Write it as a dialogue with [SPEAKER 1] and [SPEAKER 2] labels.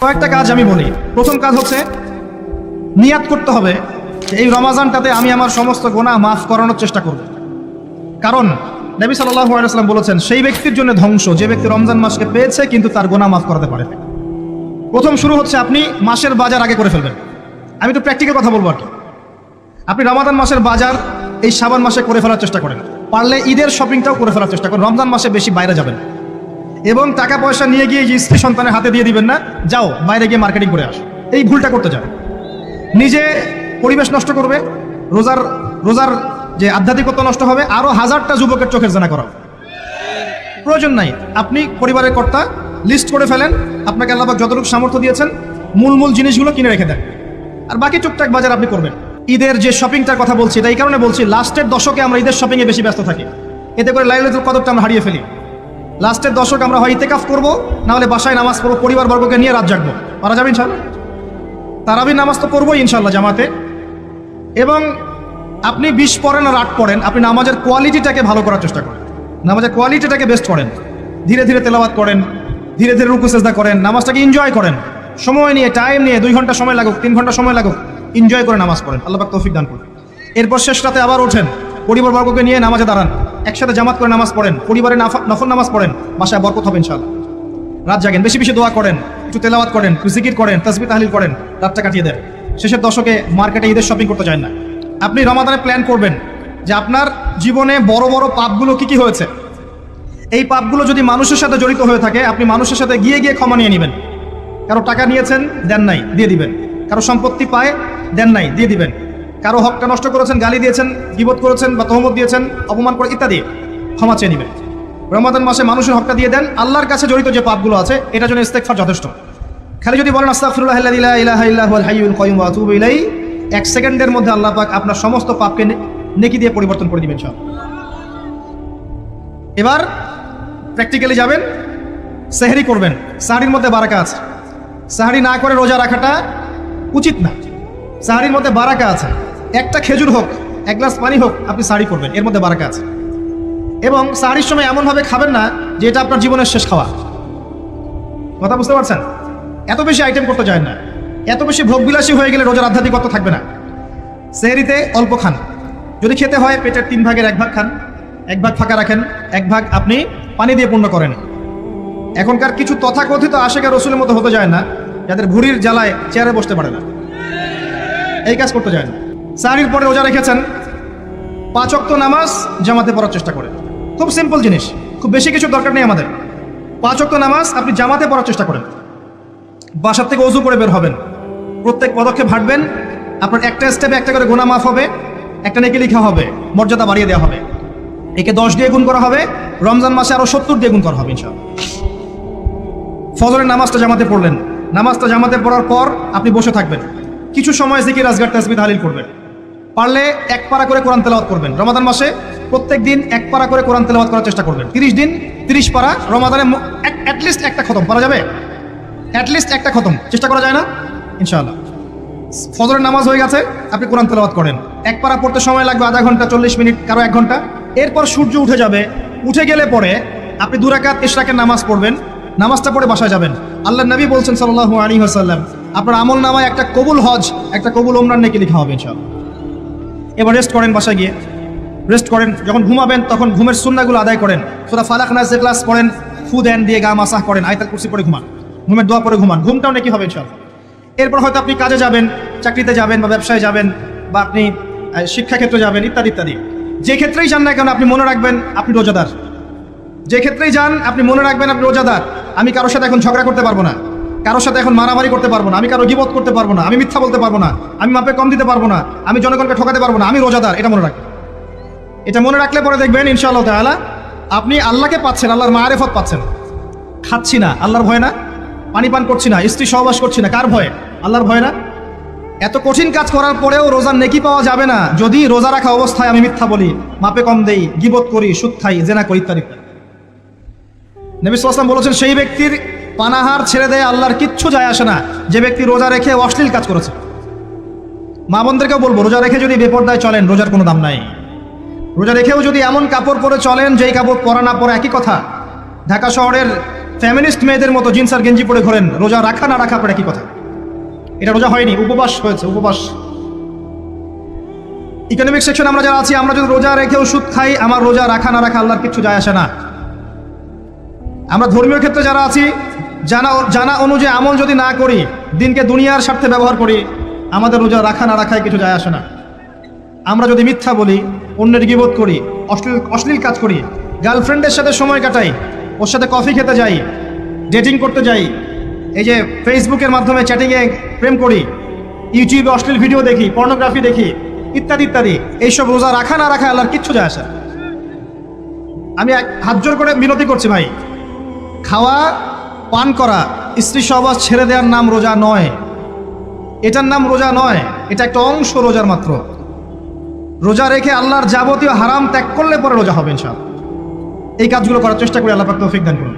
[SPEAKER 1] কয়েকটা কাজ আমি বলি। প্রথম কাজ হচ্ছে নিয়াত করতে হবে এই রমাজানটাতে আমি আমার সমস্ত গুনাহ মাফ করানোর চেষ্টা করব। কারণ নবী সাল্লাল্লাহু আলাইহি ওয়াসাল্লাম বলেছেন সেই ব্যক্তির জন্য ধ্বংস যে ব্যক্তি রমজান মাসকে পেয়েছে কিন্তু তার গুনাহ মাফ করাতে পারে না। প্রথম শুরু হচ্ছে আপনি মাসের বাজার আগে করে ফেলবেন। আমি তো প্র্যাকটিক্যাল কথা বলবো আর কি। আপনি রমাদান মাসের বাজার এই শাবান মাসে করে ফেলার চেষ্টা করেন, পারলে ঈদের শপিংটাও করে ফেলার চেষ্টা করেন। রমজান মাসে বেশি বাইরে যাবেন এবং টাকা পয়সা নিয়ে গিয়ে যে স্ত্রী সন্তানের হাতে দিয়ে দিবেন না, যাও বাইরে গিয়ে মার্কেটিং করে আস, এই ভুলটা করতে যান। নিজে পরিবেশ নষ্ট করবে, রোজার যে আধ্যাত্মিকতা নষ্ট হবে, আরো হাজারটা যুবকের চোখের জানা করা প্রয়োজন নাই। আপনি পরিবারের কর্তা, লিস্ট করে ফেলেন, আপনাকে আল্লাহ পাক যতটুকু সামর্থ্য দিয়েছেন মূল জিনিসগুলো কিনে রেখে দেন, আর বাকি টুকটাক বাজার আপনি করবেন। ঈদের যে শপিংটার কথা বলছি এটা এই কারণে বলছি, লাস্টের দশকে আমরা ঈদের শপিংয়ে বেশি ব্যস্ত থাকি, এতে করে লাইলাতুল কদরটা আমরা হারিয়ে ফেলি। লাস্টের দশক আমরা হয় ইতিকাফ করবো, না হলে বাসায় নামাজ পড়বো, পরিবারবর্গকে নিয়ে রাত জাগবো। পারা যাবে ইনশাল্লাহ? তারাবির নামাজ তো পড়বোই ইনশাল্লাহ জামাতে। এবং আপনি 20 পড়েন আর 8 পড়েন, আপনি নামাজের কোয়ালিটিটাকে ভালো করার চেষ্টা করেন, নামাজের কোয়ালিটিটাকে বেস্ট করেন। ধীরে ধীরে তেলাওয়াত করেন, ধীরে ধীরে রুকু সিজদা করেন, নামাজটাকে এনজয় করেন, সময় নিয়ে টাইম নিয়ে 2 ঘন্টা সময় লাগুক, 3 ঘন্টা সময় লাগুক, এনজয় করে নামাজ পড়েন। আল্লাহ পাক তৌফিক দান করুন। এরপর শেষ রাতে আবার ওঠেন, পরিবারবর্গকে নিয়ে নামাজে দাঁড়ান, একসাথে জামাত করে নামাজ পড়েন, পরিবারে নফল নামাজ পড়েন, বাসায় বরকত হবে ইনশাআল্লাহ। রাত জাগেন, বেশি বেশি দোয়া করেন, একটু তেলাওয়াত করেন, একটু জিকির করেন, তাসবিহ তাহলিল করেন, রাতটা কাটিয়ে দেন। শেষের দশকে মার্কেটে ঈদের শপিং করতে যায় না। আপনি রমাদানে প্ল্যান করবেন যে আপনার জীবনে বড় বড় পাপগুলো কি কি হয়েছে। এই পাপগুলো যদি মানুষের সাথে জড়িত হয়ে থাকে, আপনি মানুষের সাথে গিয়ে গিয়ে ক্ষমা নিয়ে নেবেন। কারো টাকা নিয়েছেন, দেন নাই, দিয়ে দিবেন। কারো সম্পত্তি পায়, দেন নাই, দিয়ে দিবেন। কারো হকটা নষ্ট করেছেন, গালি দিয়েছেন, গীবত করেছেন বা তহমত দিয়েছেন, অপমান করে ইত্যাদি, ক্ষমা চেয়ে নেবেন। রমাদান মাসে মানুষের হকটা দিয়ে দেন। আল্লাহর কাছে জড়িত যে পাপগুলো আছে এটার জন্য ইস্তেগফার যথেষ্ট। খালি যদি বলেন আস্তাগফিরুল্লাহ আল্লাযী লা ইলাহা ইল্লা হুয়াল হাইয়ুল কাইয়্যুম ওয়া আতুবু ইলাইহি, 1 সেকেন্ডের মধ্যে আল্লাহ পাক আপনার সমস্ত পাপকে নেকি দিয়ে পরিবর্তন করে দিবেন সব। এবার প্র্যাকটিক্যালি যাবেন, সেহরি করবেন। সাহরির মধ্যে বারাকা আছে, সাহরি না করে রোজা রাখাটা উচিত না। সাহরির মধ্যে বারাকা আছে, একটা খেজুর হোক, 1 গ্লাস পানি হোক, আপনি সাহরি করবেন, এর মধ্যে বারাকা আছে। এবং সাহরির সময় এমনভাবে খাবেন না যে এটা আপনার জীবনের শেষ খাওয়া। কথা বুঝতে পারছেন? এত বেশি আইটেম করতে যায় না, এত বেশি ভোগবিলাসী হয়ে গেলে রোজার আধ্যাত্মিকতা থাকবে না। সেহরিতে অল্প খান, যদি খেতে হয় পেটের 3 ভাগের 1 ভাগ খান, 1 ভাগ ফাঁকা রাখেন, 1 ভাগ আপনি পানি দিয়ে পূর্ণ করেন। এখনকার কিছু তথাকথিত আশেখে রসুলের মতো হতে যায় না, যাদের ভুঁড়ির জ্বালায় চেয়ারে বসতে পারে না, এই কাজ করতে যায় না। সাহরির পরে রোজা রেখেছেন, 5 ওয়াক্ত নামাজ জামাতে পড়ার চেষ্টা করেন। খুব সিম্পল জিনিস, খুব বেশি কিছু দরকার নেই আমাদের। 5 ওয়াক্ত নামাজ আপনি জামাতে পড়ার চেষ্টা করেন। বাসার থেকে ওযু করে বের হবেন, প্রত্যেক পদক্ষেপ হাঁটবেন, আপনার একটা স্টেপে একটা করে গুনাহ মাফ হবে, একটা নেকি লেখা হবে, মর্যাদা বাড়িয়ে দেওয়া হবে। একে 10 দিয়ে গুণ করা হবে, রমজান মাসে আরো 70 দিয়ে গুণ করা হবে ইনশাআল্লাহ। ফজরের নামাজটা জামাতে পড়লেন, নামাজটা জামাতে পড়ার পর আপনি বসে থাকবেন, কিছু সময় জিকির আজগার তাসবিহ তাহলিল করবেন। পারলে 1 পারা করে কোরআন তেলাওয়াত করবেন। রমাদান মাসে প্রত্যেক দিন 1 পারা করে কোরআন তেলাওয়াত করার চেষ্টা করবেন। 30 দিন 30 পারা, রমাদানে অ্যাটলিস্ট একটা খতম করা যাবে, অ্যাটলিস্ট একটা খতম চেষ্টা করা যায় না ইনশাআল্লাহ। ফজরের নামাজ হয়ে গেছে, আপনি কোরআন তেলাওয়াত করেন। 1 পারা পড়তে সময় লাগবে আধা ঘন্টা, 40 মিনিট, কারো 1 ঘন্টা। এরপর সূর্য উঠে যাবে, উঠে গেলে পরে আপনি 2 রাকাত ইশরাকের নামাজ পড়বেন, নামাজটা পড়ে বাসায় যাবেন। আল্লাহর নবী বলছেন সাল্লাল্লাহু আলাইহি ওয়াসাল্লাম, আপনার আমল নামায় একটা কবুল হজ, একটা কবুল ওমরার নেকি লেখা হবে ইনশাআল্লাহ। এবার রেস্ট করেন, বাসায় গিয়ে রেস্ট করেন। যখন ঘুমাবেন তখন ঘুমের সুন্নাহগুলো আদায় করেন। সূরা ফালাক নাস ইখলাস পড়েন, ফু দেন, দিয়ে গা মাসাহ করেন, আয়াতুল কুরসি পড়ে ঘুমান, ঘুমের দোয়া পড়ে ঘুমান, ঘুমটাও নেকি হবে ইনশাআল্লাহ। এরপর হয়তো আপনি কাজে যাবেন, চাকরিতে যাবেন বা ব্যবসায় যাবেন বা আপনি শিক্ষাক্ষেত্রে যাবেন, ইত্যাদি ইত্যাদি। যে ক্ষেত্রেই যান না কেন আপনি মনে রাখবেন আপনি রোজাদার। যে ক্ষেত্রেই যান আপনি মনে রাখবেন আপনি রোজাদার। আমি কারোর সাথে এখন ঝগড়া করতে পারবো না, কারোর সাথে এখন মারামারি করতে পারবো না, আমি কারো গীবত করতে পারবো না, আমি মিথ্যা বলতে পারবো না, আমি মাপে কম দিতে পারবো না, আমি জনগণকে ঠকাতে পারবো না, আমি রোজাদার। এটা মনে রাখবেন। এটা মনে রাখলে পরে দেখবেন ইনশাআল্লাহ তাআলা আপনি আল্লাহকে পাচ্ছেন, আল্লাহর মারিফত পাচ্ছেন। খাচ্ছি না, আল্লাহর ভয় না। পানি পান করছি না, স্ত্রী সহবাস করছি না, কার ভয়ে? আল্লাহর ভয় না। এত কঠিন কাজ করার পরেও রোজার নেকি পাওয়া যাবে না যদি রোজা রাখা অবস্থায় আমি মিথ্যা বলি, মাপে কম দেই, গীবত করি, সুদ খাই, জেনা করি, ইত্যাদি। নবী সাল্লাল্লাহু আলাইহি ওয়াসাল্লাম বলেছেন সেই ব্যক্তির পানাহার ছেড়ে দেয় আল্লাহর কিচ্ছু যায় আসে না যে ব্যক্তি রোজা রেখে অশ্লীল কাজ করেছে। মা বোনদেরকেও বলবো, রোজা রেখে যদি বেপরদায় চলেন রোজার কোনো দাম নাই। রোজা রেখেও যদি এমন কাপড় পরে চলেন যেই কাপড় পরা না পরে একই কথা। ঢাকা শহরের ফ্যামিনিস্ট মেয়েদের মতো জিন্স আর গেঞ্জি পরে ঘোরেন, রোজা রাখা না রাখা পরে কি কথা? এটা রোজা হয়নি, উপবাস হয়েছে, উপবাস। ইকোনমিক সেকশন আমরা যারা আছি, আমরা যদি রোজা রেখে ওষুধ খাই, আমার রোজা রাখা না রাখা আল্লাহর কিচ্ছু যায় আসে না। আমরা ধর্মীয় ক্ষেত্রে যারা আছি, জানা অনুযায়ী আমল যদি না করি, দিনকে দুনিয়ার স্বার্থে ব্যবহার করি, আমাদের রোজা রাখা না রাখায় কিছু যায় আসে না। আমরা যদি মিথ্যা বলি, অন্যের গীবত করি, অশ্লীল কাজ করি, গার্লফ্রেন্ডের সাথে সময় কাটাই, ওর সাথে কফি খেতে যাই, ডেটিং করতে যাই, এই যে ফেসবুকের মাধ্যমে চ্যাটিংয়ে প্রেম করি, ইউটিউবে অশ্লীল ভিডিও দেখি, পর্নোগ্রাফি দেখি, ইত্যাদি ইত্যাদি, এইসব রোজা রাখা না রাখা আল্লাহর কিচ্ছু যায় আসে না। আমি হাত জোর করে বিনতি করছি ভাই, খাওয়া পান করা, স্ত্রী সহবাস ছেড়ে দেওয়ার নাম রোজা নয়, এটার নাম রোজা নয়, এটা একটা অংশ রোজার মাত্র। রোজা রেখে আল্লাহর যাবতীয় হারাম ত্যাগ করলে পরে রোজা হবে ইনশাআল্লাহ। এই কাজগুলো করার চেষ্টা করি, আল্লাহ পাক তৌফিক দান করুন।